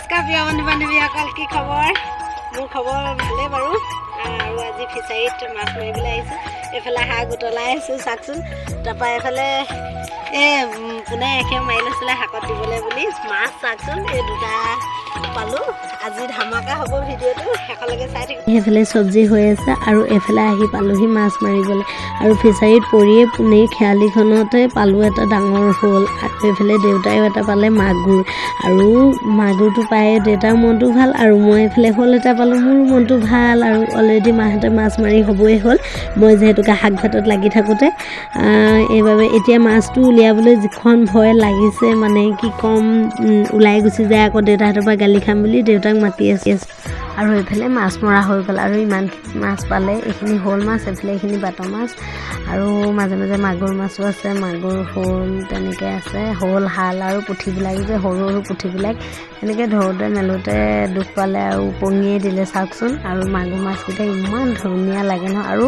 নমস্কাৰ প্ৰিয় বন্ধু বান্ধৱীসকল, কি খবৰ? মোৰ খবৰ ভালেই বাৰু। আৰু আজি ফিচাৰীত মাছ মাৰিবলৈ আহিছোঁ। এইফালে হাঁহ গোটলাই আছোঁ চাওকচোন। তাৰপৰা এইফালে পোনে এখেও মাৰি লৈছিলে শাকত দিবলৈ বুলি মাছ চাওকচোন। এই দুটা পালোঁ। আজি ধামাকা হ'ব ভিডিঅ'টো, শেষলৈকে চাই থাকিব। সেইফালে চব্জি হৈ আছে আৰু এইফালে আহি পালোহি মাছ মাৰিবলৈ। আৰু ফিচাৰীত পৰিয়ে পোনেই খেয়ালিখনতে পালোঁ এটা ডাঙৰ শ'ল। আৰু এইফালে দেউতাইও এটা পালে মাগুৰ। আৰু মাগুৰটো পাই দেউতাৰ মনটো ভাল, আৰু মই এইফালে শ'ল এটা পালোঁ, মোৰো মনটো ভাল। আৰু অলৰেডি মাহঁতে মাছ মাৰি হ'বই হ'ল, মই যিহেতুকে শাক ভাতত লাগি থাকোঁতে। এইবাবে এতিয়া মাছটো উলিয়াবলৈ যিখন ভয় লাগিছে, মানে কি ক'ম, ওলাই গুচি যায় আকৌ দেউতাহঁতৰ পৰা গালি খাম বুলি দেউতাক মাতি আছে। আৰু এইফালে মাছ মৰা হৈ গ'ল, আৰু ইমানখিনি মাছ পালে। এইখিনি শ'ল মাছ, এইফালে এইখিনি বাত মাছ, আৰু মাজে মাজে মাগুৰ মাছো আছে, মাগুৰ শ'ল তেনেকৈ আছে। শ'ল শাল আৰু পুঠিবিলাক যে সৰু সৰু পুঠিবিলাক এনেকৈ ধৰোঁতে মেলোঁতে দুখ পালে আৰু উপঙিয়ে দিলে চাওকচোন। আৰু মাগুৰ মাছকেইটা ইমান ধুনীয়া লাগে নহয়, আৰু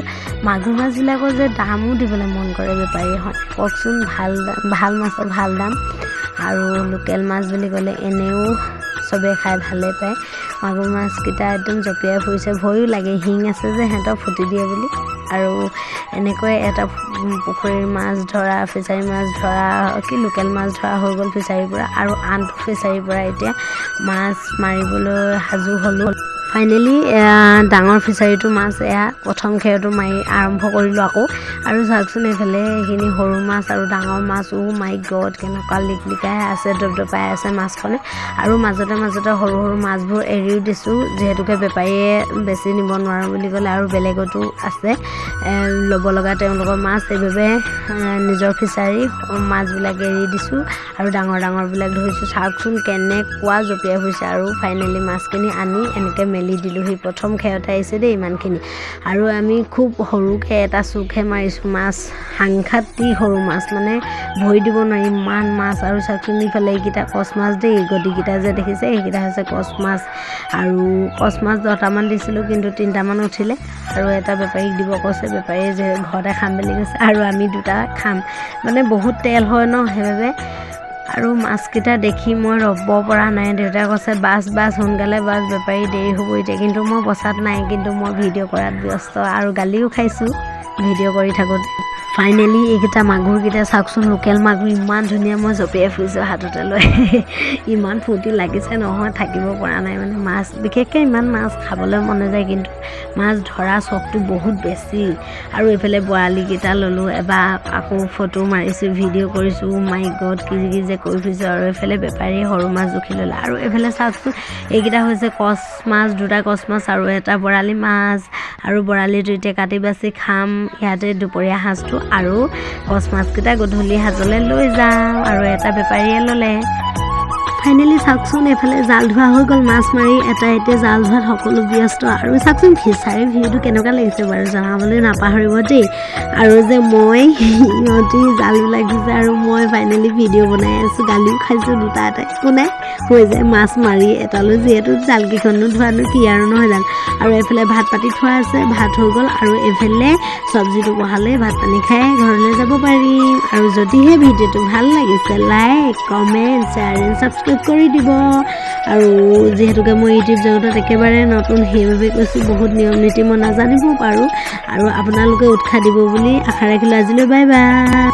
মাগুৰ মাছবিলাকৰ যে দামো দিবলৈ মন কৰে বেপাৰীয়ে কওকচোন। ভাল মাছৰ ভাল দাম। আৰু লোকেল মাছ বুলি ক'লে এনেও চবেই খাই ভালেই পায়। মাগুৰ মাছকেইটা একদম জঁপিয়াই ফুৰিছে, ভয়ো লাগে, শিং আছে যে সিহঁতক ফুটি দিয়ে বুলি। আৰু এনেকৈ এটা পুখুৰীৰ মাছ ধৰা, ফিচাৰী মাছ ধৰা, লোকেল মাছ ধৰা হৈ গ'ল ফিচাৰীৰ পৰা। আৰু আনটো ফিচাৰীৰ পৰা এতিয়া মাছ মাৰিবলৈ সাজু হ'লোঁ। ফাইনেলি ডাঙৰ ফিচাৰীটো মাছ এয়া প্ৰথম খেৰটো মাৰি আৰম্ভ কৰিলোঁ আকৌ। আৰু চাওকচোন এইফালে এইখিনি সৰু মাছ আৰু ডাঙৰ মাছ। মাই গড, কেনেকুৱা লিকলিকাই আছে, দপদপাই আছে মাছখনে। আৰু মাজতে মাজতে সৰু সৰু মাছবোৰ এৰিও দিছোঁ, যিহেতুকে বেপাৰীয়ে বেছি নিব নোৱাৰোঁ বুলি ক'লে, আৰু বেলেগতো আছে ল'ব লগা তেওঁলোকৰ মাছ। সেইবাবে নিজৰ ফিচাৰী মাছবিলাক এৰি দিছোঁ আৰু ডাঙৰ ডাঙৰবিলাক ধৰিছোঁ। চাওকচোন কেনেকুৱা জঁপিয়াই ফুৰিছে। আৰু ফাইনেলি মাছখিনি আনি এনেকৈ মেলি দিলোঁহি। প্ৰথম খেৰতে আহিছে দেই ইমানখিনি। আৰু আমি খুব সৰুকৈ এটা চুকহে মাৰিছোঁ মাছ, সাংঘাতিক সৰু মাছ, মানে ভৰি দিব নোৱাৰি ইমান মাছ। আৰু চাওকচোন ইফালে এইকেইটা কচ মাছ দেই, গতিকেইটা যে দেখিছে এইকেইটা হৈছে কচ মাছ। আৰু কচ মাছ 10টামান দিছিলোঁ, কিন্তু 3টামান উঠিলে। আৰু এটা বেপাৰীক দিব কৈছে, বেপাৰীয়ে যে ঘৰতে খাম বুলি কৈছে, আৰু আমি 2টা খাম। মানে বহুত তেল হয় ন, সেইবাবে। আৰু মাছকেইটা দেখি মই ৰ'ব পৰা নাই। দেউতাই কৈছে বাছ সোনকালে বাছ, বেপাৰী দেৰি হ'ব এতিয়া। কিন্তু মই বচাত নাই, কিন্তু মই ভিডিঅ' কৰাত ব্যস্ত, আৰু গালিও খাইছোঁ ভিডিঅ' কৰি থাকোঁতে। ফাইনেলি এইকেইটা মাগুৰকেইটা চাওকচোন, লোকেল মাগুৰ ইমান ধুনীয়া। মই জঁপিয়াই ফুৰিছোঁ হাততে লৈ, ইমান ফূৰ্তি লাগিছে নহয়, থাকিব পৰা নাই। মানে মাছ বিশেষকৈ ইমান মাছ খাবলৈ মন নাযায়, কিন্তু মাছ ধৰা চখটো বহুত বেছি। আৰু এইফালে বৰালিকেইটা ল'লোঁ, এবাৰ আকৌ ফটো মাৰিছোঁ, ভিডিঅ' কৰিছোঁ। মাই গড, কি যে কৰি ফুৰিছোঁ। আৰু এইফালে বেপাৰীয়ে সৰু মাছ জুখি ল'লে। আৰু এইফালে চাওকচোন এইকেইটা হৈছে কচ মাছ, 2টা কচ মাছ আৰু এটা বৰালি মাছ। আৰু বৰালিটো এতিয়া কাটি বাছি খাম, ইয়াতে দুপৰীয়া সাজটো। আৰু কচ মাছকেইটা গধূলি সাজলৈ লৈ যাওঁ, আৰু এটা বেপাৰীয়ে ল'লে। ফাইনেলি চাওকচোন এইফালে জাল ধোৱা হৈ গ'ল, মাছ মাৰি এটা এতিয়া জাল ধোৱাত সকলো ব্যস্ত। আৰু চাওকচোন ফিচাৰীৰ ভিউটো কেনেকুৱা লাগিছে বাৰু জনাবলৈ নাপাহৰিব দেই। আৰু যে মই সিহঁতি জালবিলাক দিছে, আৰু মই ফাইনেলি ভিডিঅ' বনাই আছোঁ, গালিও খাইছোঁ 2টা এটা, একো নাই, হৈ যায়। মাছ মাৰি এটালৈ যিহেতু জালকেইখনো ধোৱানো কি আৰু নহয় জানো। আৰু এইফালে ভাত পাতি থোৱা আছে, ভাত হৈ গ'ল। আৰু এইফালে চব্জিটো বহালে ভাত পানী খাই ঘৰলৈ যাব পাৰিম। আৰু যদিহে ভিডিঅ'টো ভাল লাগিছে, like, comment, share and subscribe কৰি দিব। আৰু যিহেতুকে মই ইউটিউব জগতত একেবাৰে নতুন, সেইবাবে কৈছোঁ বহুত নিয়ম নীতি মই নাজানিবও পাৰোঁ। আৰু আপোনালোকে উৎসাহ দিব বুলি আশা ৰাখিলোঁ। আজিলৈ বাই বাই।